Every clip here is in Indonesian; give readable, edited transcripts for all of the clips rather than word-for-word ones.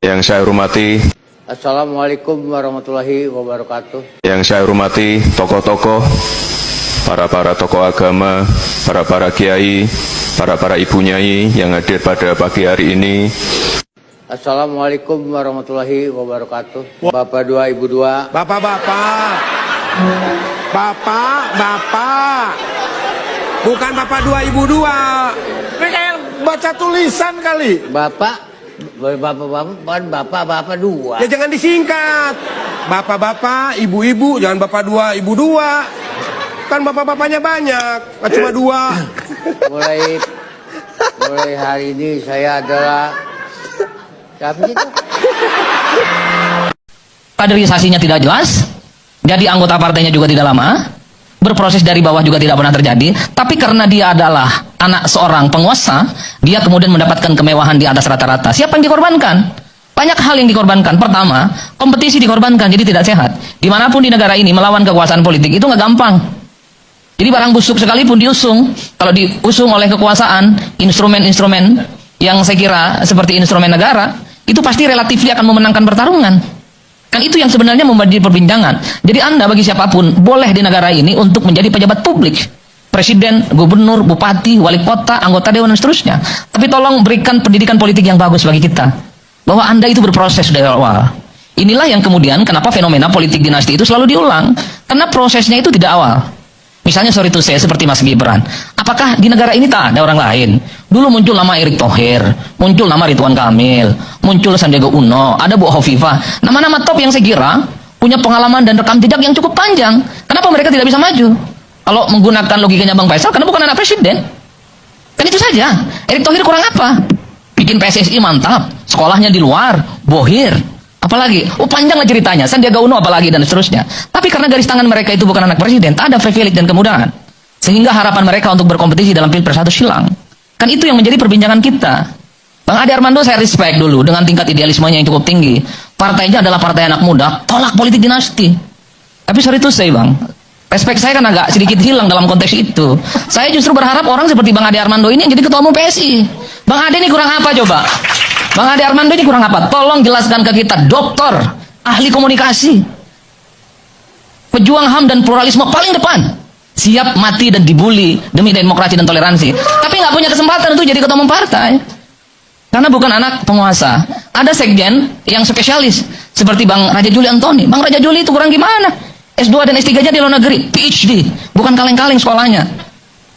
Yang saya hormati, Assalamualaikum warahmatullahi wabarakatuh. yang saya hormati tokoh-tokoh, para tokoh agama, para kiai, para ibu nyai yang hadir pada pagi hari ini. Assalamualaikum warahmatullahi wabarakatuh. Bapak dua, ibu dua. Bapak-bapak, bapak-bapak, bukan bapak dua ibu dua. Ini kayak baca tulisan kali. Bapak dua. Ya jangan disingkat. Bapak-bapak, ibu-ibu, jangan bapak dua ibu dua. Kan bapak-bapaknya banyak, nggak cuma dua. Mulai hari ini saya adalah siapa sih itu? Kaderisasinya tidak jelas, jadi anggota partainya juga tidak lama, berproses dari bawah juga tidak pernah terjadi, tapi karena dia adalah anak seorang penguasa, dia kemudian mendapatkan kemewahan di atas rata-rata. Siapa yang dikorbankan? Banyak hal yang dikorbankan. Pertama, kompetisi dikorbankan, jadi tidak sehat. Dimanapun di negara ini, melawan kekuasaan politik itu nggak gampang. Jadi barang busuk sekalipun diusung, kalau diusung oleh kekuasaan, instrumen-instrumen yang saya kira seperti instrumen negara, itu pasti relatif akan memenangkan pertarungan. Kan itu yang sebenarnya menjadi perbincangan. Jadi Anda bagi siapapun boleh di negara ini untuk menjadi pejabat publik. Presiden, gubernur, bupati, wali kota, anggota dewan dan seterusnya. Tapi tolong berikan pendidikan politik yang bagus bagi kita. Bahwa Anda itu berproses dari awal. Inilah yang kemudian kenapa fenomena politik dinasti itu selalu diulang. Karena prosesnya itu tidak awal. Misalnya sorry to say seperti Mas Gibran. Apakah di negara ini tak ada orang lain? Dulu muncul nama Erick Thohir, muncul nama Ridwan Kamil, muncul Sandiaga Uno, ada Bu Hovifah. Nama-nama top yang saya kira punya pengalaman dan rekam jejak yang cukup panjang. Kenapa mereka tidak bisa maju? Kalau menggunakan logikanya Bang Faisal, karena bukan anak presiden. Kan itu saja. Erick Thohir kurang apa? Bikin PSSI mantap, sekolahnya di luar, bohir. Apalagi, panjang lah ceritanya, Sandiaga Uno apalagi dan seterusnya. Tapi karena garis tangan mereka itu bukan anak presiden, tak ada privilege dan kemudahan. Sehingga harapan mereka untuk berkompetisi dalam Pilpres itu hilang. Kan itu yang menjadi perbincangan kita. Bang Ade Armando saya respect dulu dengan tingkat idealismenya yang cukup tinggi. Partainya adalah partai anak muda, tolak politik dinasti. Tapi sorry to say Bang, respect saya kan agak sedikit hilang dalam konteks itu. Saya justru berharap orang seperti Bang Ade Armando ini yang jadi ketua umum PSI. Bang Ade ini kurang apa coba? Bang Ade Armando ini kurang apa? Tolong jelaskan ke kita, dokter, ahli komunikasi, pejuang HAM dan pluralisme paling depan, siap mati dan dibully demi demokrasi dan toleransi, tapi nggak punya kesempatan untuk jadi ketua umum partai karena bukan anak penguasa. Ada sekjen yang spesialis seperti Bang Raja Juli Antoni. Bang Raja Juli itu kurang gimana? S2 dan S3-nya di luar negeri, PhD, bukan kaleng-kaleng sekolahnya,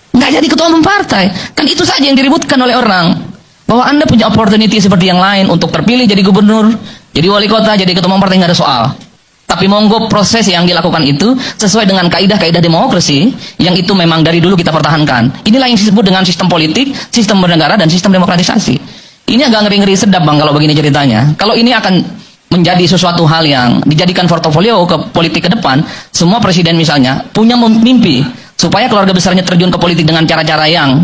nggak jadi ketua umum partai. Kan itu saja yang diributkan oleh orang, bahwa Anda punya opportunity seperti yang lain untuk terpilih jadi gubernur, jadi wali kota, jadi ketua umum partai, nggak ada soal. Tapi monggo proses yang dilakukan itu sesuai dengan kaidah-kaidah demokrasi yang itu memang dari dulu kita pertahankan. Inilah yang disebut dengan sistem politik, sistem bernegara, dan sistem demokratisasi. Ini agak ngeri-ngeri sedap Bang kalau begini ceritanya. Kalau ini akan menjadi sesuatu hal yang dijadikan portofolio ke politik ke depan, semua presiden misalnya punya mimpi supaya keluarga besarnya terjun ke politik dengan cara-cara yang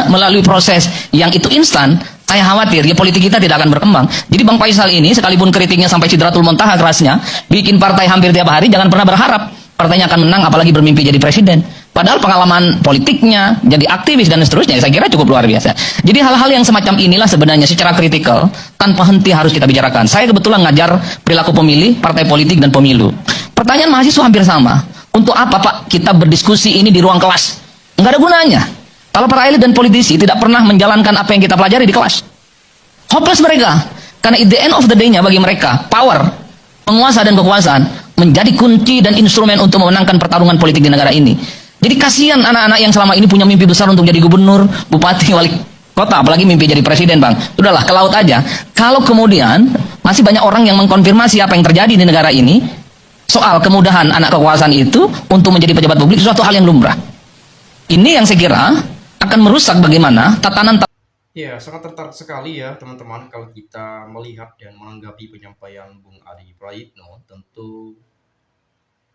melalui proses yang itu instan. Saya khawatir ya politik kita tidak akan berkembang. Jadi Bang Faisal ini sekalipun kritiknya sampai sidratul muntaha kerasnya, bikin partai hampir tiap hari, jangan pernah berharap partainya akan menang apalagi bermimpi jadi presiden. Padahal pengalaman politiknya jadi aktivis dan seterusnya saya kira cukup luar biasa. Jadi hal-hal yang semacam inilah sebenarnya secara kritikal tanpa henti harus kita bicarakan. Saya kebetulan ngajar perilaku pemilih, partai politik dan pemilu. Pertanyaan mahasiswa hampir sama. Untuk apa Pak kita berdiskusi ini di ruang kelas? Enggak ada gunanya. Kalau para elit dan politisi tidak pernah menjalankan apa yang kita pelajari di kelas, hopeless mereka. Karena at the end of the day-nya bagi mereka, power, penguasa dan kekuasaan menjadi kunci dan instrumen untuk memenangkan pertarungan politik di negara ini. Jadi kasihan anak-anak yang selama ini punya mimpi besar untuk jadi gubernur, bupati, wali kota, apalagi mimpi jadi presiden Bang. Sudahlah, ke laut aja. Kalau kemudian masih banyak orang yang mengkonfirmasi apa yang terjadi di negara ini, soal kemudahan anak kekuasaan itu untuk menjadi pejabat publik, suatu hal yang lumrah. Ini yang saya kira akan merusak bagaimana tatanan. Ya, sangat tertarik sekali ya teman-teman kalau kita melihat dan menanggapi penyampaian Bung Adi Praitno. Tentu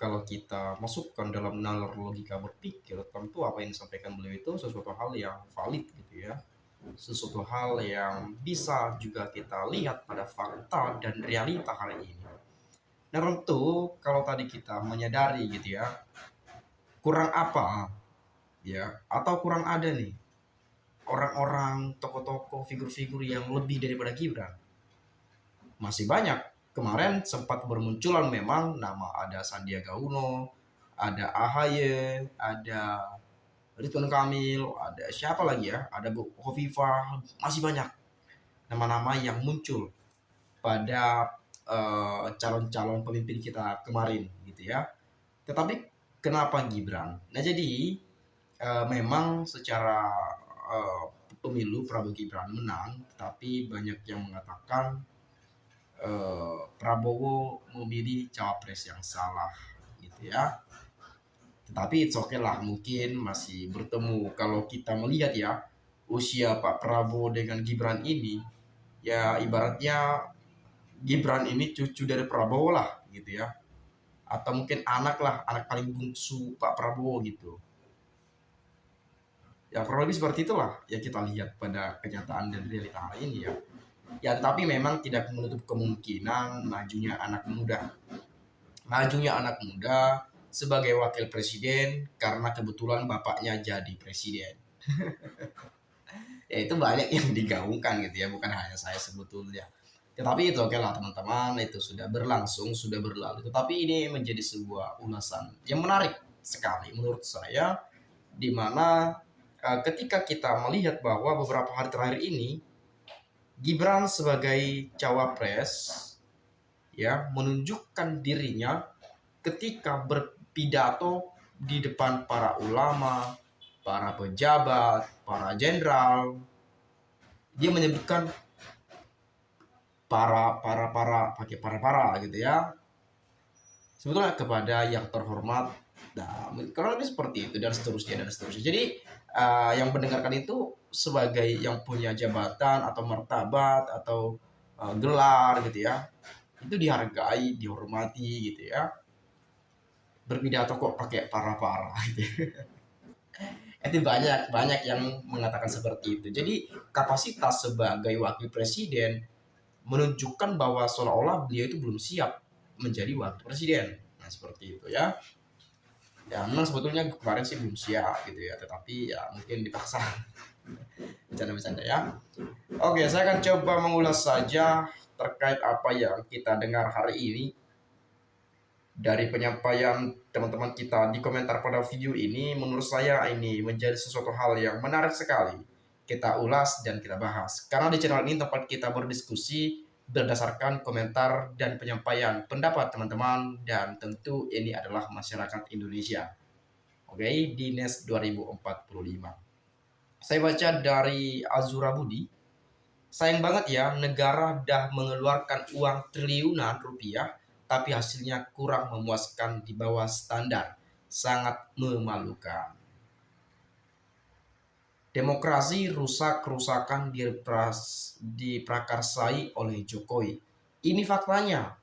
kalau kita masukkan dalam nalar logika berpikir, tentu apa yang disampaikan beliau itu sesuatu hal yang valid gitu ya. Sesuatu hal yang bisa juga kita lihat pada fakta dan realita hari ini. Dan tentu kalau tadi kita menyadari gitu ya, kurang apa ya, atau kurang ada nih orang-orang, tokoh-tokoh, figur-figur yang lebih daripada Gibran. masih banyak. Kemarin sempat bermunculan memang nama ada Sandiaga Uno, ada AHY, ada Ridwan Kamil, ada siapa lagi ya, ada Bu Khofifah, masih banyak nama-nama yang muncul pada calon-calon pemimpin kita kemarin gitu ya. Tetapi kenapa Gibran? Nah jadi memang secara pemilu Prabowo Gibran menang, tetapi banyak yang mengatakan Prabowo memilih cawapres yang salah gitu ya. Tetapi it's okay lah, mungkin masih bertemu. Kalau kita melihat ya, usia Pak Prabowo dengan Gibran ini, ya ibaratnya Gibran ini cucu dari Prabowo lah gitu ya. Atau mungkin anak lah, anak paling bungsu Pak Prabowo gitu. Ya kurang lebih seperti itulah ya kita lihat pada kenyataan dan realita hari ini ya. Ya tapi memang tidak menutup kemungkinan majunya anak muda. Majunya anak muda sebagai wakil presiden karena kebetulan bapaknya jadi presiden. Ya itu banyak yang digaungkan gitu ya, bukan hanya saya sebetulnya. Tetapi itu oke lah teman-teman, itu sudah berlangsung, sudah berlalu. Tetapi ini menjadi sebuah ulasan yang menarik sekali menurut saya, di mana ketika kita melihat bahwa beberapa hari terakhir ini Gibran sebagai cawapres ya menunjukkan dirinya ketika berpidato di depan para ulama, para pejabat, para jenderal. Dia menyebutkan para gitu ya. Sebetulnya kepada yang terhormat, nah, kalau lebih seperti itu dan seterusnya dan seterusnya. Jadi yang mendengarkan itu sebagai yang punya jabatan atau martabat atau gelar gitu ya, itu dihargai, dihormati gitu ya. Berpidato kok pakai para gitu. Itu banyak yang mengatakan seperti itu. Jadi kapasitas sebagai wakil presiden menunjukkan bahwa seolah-olah beliau itu belum siap menjadi wakil presiden. Nah seperti itu ya. Ya memang sebetulnya kemarin sih belum siap gitu ya, tetapi ya mungkin dipaksa. Bercanda-bercanda ya. Oke, saya akan coba mengulas saja terkait apa yang kita dengar hari ini dari penyampaian teman-teman kita di komentar pada video ini. Menurut saya ini menjadi sesuatu hal yang menarik sekali kita ulas dan kita bahas, karena di channel ini tempat kita berdiskusi berdasarkan komentar dan penyampaian pendapat teman-teman, dan tentu ini adalah masyarakat Indonesia. Oke, di NES 2045. Saya baca dari Azura Budi. Sayang banget ya, negara dah mengeluarkan uang triliunan rupiah tapi hasilnya kurang memuaskan, di bawah standar. Sangat memalukan. Demokrasi rusak-rusakan diprakarsai oleh Jokowi. Ini faktanya.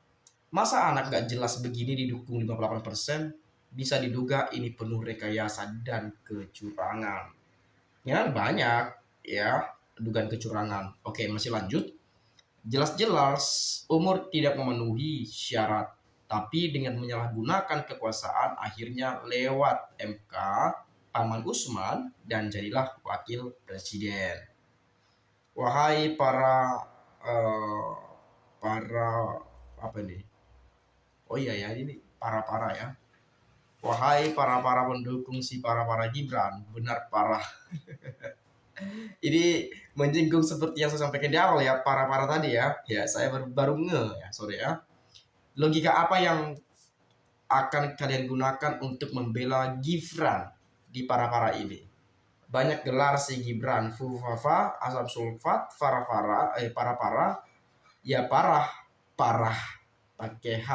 Masa anak gak jelas begini didukung 58%? Bisa diduga ini penuh rekayasa dan kecurangan. Ya banyak ya dugaan kecurangan. Oke, masih lanjut. Jelas-jelas umur tidak memenuhi syarat, tapi dengan menyalahgunakan kekuasaan akhirnya lewat MK Paman Usman dan jadilah wakil presiden. Wahai para apa ini? Oh iya ya, ini para ya. Wahai para pendukung si para Gibran, benar parah. Ini menyinggung seperti yang saya sampaikan di awal ya, para tadi ya. Ya, saya baru ya, sorry ya. Logika apa yang akan kalian gunakan untuk membela Gibran di para ini? Banyak gelar si Gibran, Fufafa, asam sulfat, para ya parah, pakai H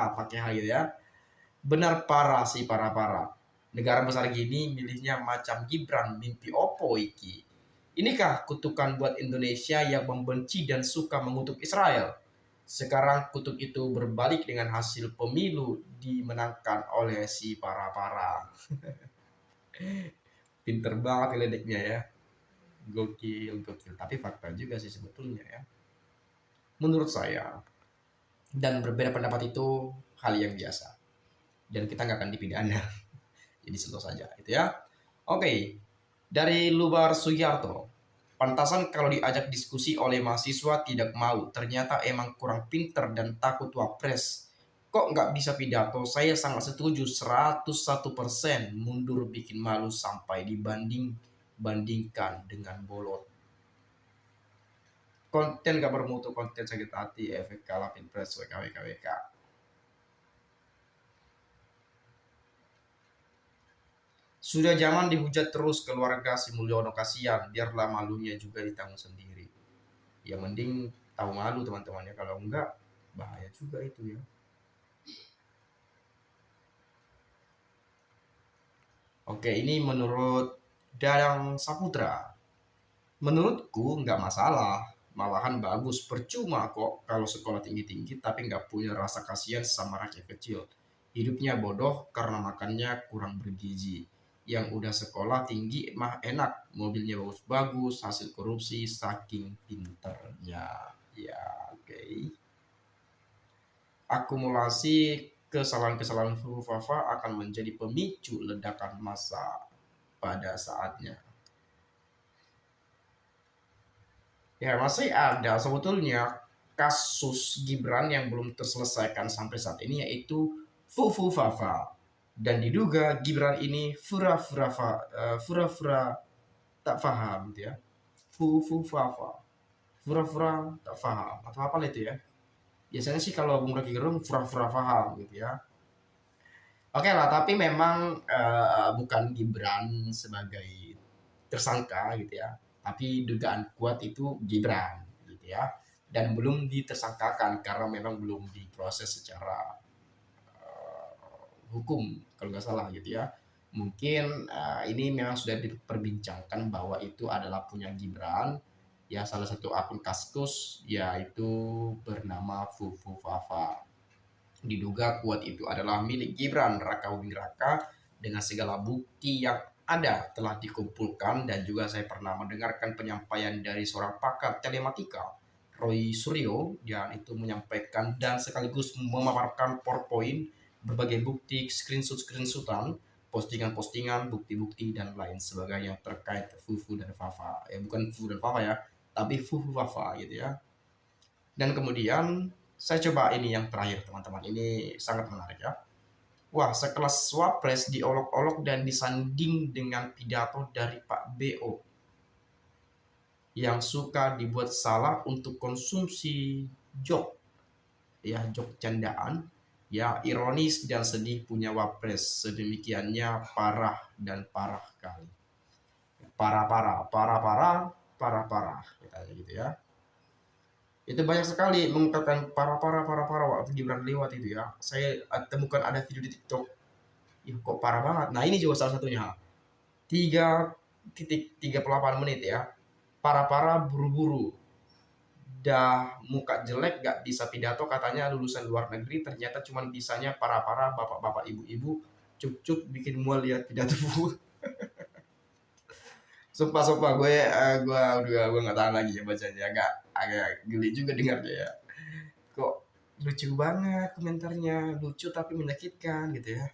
gitu ya. Benar parah si para. Negara besar gini milihnya macam Gibran, mimpi opo iki. Inikah kutukan buat Indonesia yang membenci dan suka mengutuk Israel? Sekarang kutuk itu berbalik dengan hasil pemilu dimenangkan oleh si para. Pinter banget ledeknya ya. Gokil. Tapi fakta juga sih sebetulnya ya. Menurut saya, dan berbeda pendapat itu hal yang biasa. Dan kita nggak akan dipidana. Jadi slow saja itu ya. Oke. Dari Lubar Sugiyarto. Pantasan kalau diajak diskusi oleh mahasiswa tidak mau, ternyata emang kurang pinter dan takut wapres. Kok nggak bisa pidato? Saya sangat setuju 101%, mundur bikin malu sampai bandingkan dengan bolot. Konten gak bermutu, konten sakit hati, efek kalah pilpres, WKWKWK. Sudah zaman dihujat terus keluarga si Mulyono, kasihan, biarlah malunya juga ditanggung sendiri. Ya mending tahu malu teman-temannya, kalau enggak bahaya juga itu ya. Oke, ini menurut Dadang Saputra. Menurutku nggak masalah, malahan bagus. Percuma kok kalau sekolah tinggi-tinggi tapi nggak punya rasa kasihan sama rakyat kecil. Hidupnya bodoh karena makannya kurang bergizi. Yang udah sekolah tinggi mah enak, mobilnya bagus-bagus, hasil korupsi saking pinternya. Ya, oke. Akumulasi kesalahan-kesalahan Fafa akan menjadi pemicu ledakan massa pada saatnya. Ya, masih ada sebetulnya kasus Gibran yang belum terselesaikan sampai saat ini, yaitu Fufu Fafa. Dan diduga Gibran ini pura-pura tak paham gitu ya. Fufu Fafa. Pura-pura tak paham. Atau apa itu ya? Biasanya sih kalau Bung Rocky Gerung pura-pura paham gitu ya. Oke lah, tapi memang bukan Gibran sebagai tersangka gitu ya. Tapi dugaan kuat itu Gibran gitu ya. Dan belum ditersangkakan karena memang belum diproses secara hukum kalau nggak salah gitu ya. Mungkin ini memang sudah diperbincangkan bahwa itu adalah punya Gibran. Ya, salah satu akun Kaskus yaitu bernama Fufu Fafa. Diduga kuat itu adalah milik Gibran Raka Buming Raka dengan segala bukti yang ada telah dikumpulkan. Dan juga saya pernah mendengarkan penyampaian dari seorang pakar telematika, Roy Suryo, yang itu menyampaikan dan sekaligus memaparkan PowerPoint, berbagai bukti, screenshotan, postingan-postingan, bukti-bukti dan lain sebagainya terkait Fufu dan Fafa. Ya, bukan Fufu dan Fafa ya, tapi Fufu Fafa gitu ya. Dan kemudian saya coba ini yang terakhir teman-teman, ini sangat menarik ya. Wah, sekelas Wapres diolok-olok dan disanding dengan pidato dari Pak BO yang suka dibuat salah untuk konsumsi joke, ya jok candaan, ya ironis dan sedih punya Wapres sedemikiannya parah dan parah kali. Parah, katanya gitu ya. Itu banyak sekali mengungkapkan parah waktu Gibran lewat itu ya. Saya temukan ada video di TikTok. Ih, kok parah banget. Nah, ini juga salah satunya. 3:38 menit ya. Parah buru-buru. Dah muka jelek gak bisa pidato, katanya lulusan luar negeri, ternyata cuman bisanya parah bapak-bapak ibu-ibu cuk bikin mual lihat pidato. Sumpah gue nggak tahan lagi ya bacanya, agak geli juga dengarnya ya. Kok lucu banget komentarnya, lucu tapi menyakitkan gitu ya.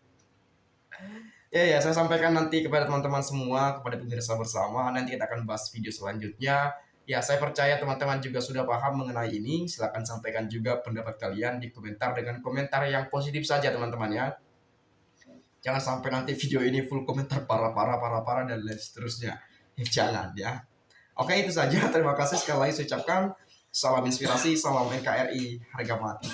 Ya, saya sampaikan nanti kepada teman-teman semua, kepada pemirsa bersama, nanti kita akan bahas video selanjutnya. Ya, saya percaya teman-teman juga sudah paham mengenai ini. Silahkan sampaikan juga pendapat kalian di komentar dengan komentar yang positif saja teman-teman ya. Jangan sampai nanti video ini full komentar parah dan lain seterusnya. Jangan ya. Oke, itu saja. Terima kasih sekali lagi saya ucapkan. Salam inspirasi, salam NKRI, harga mati.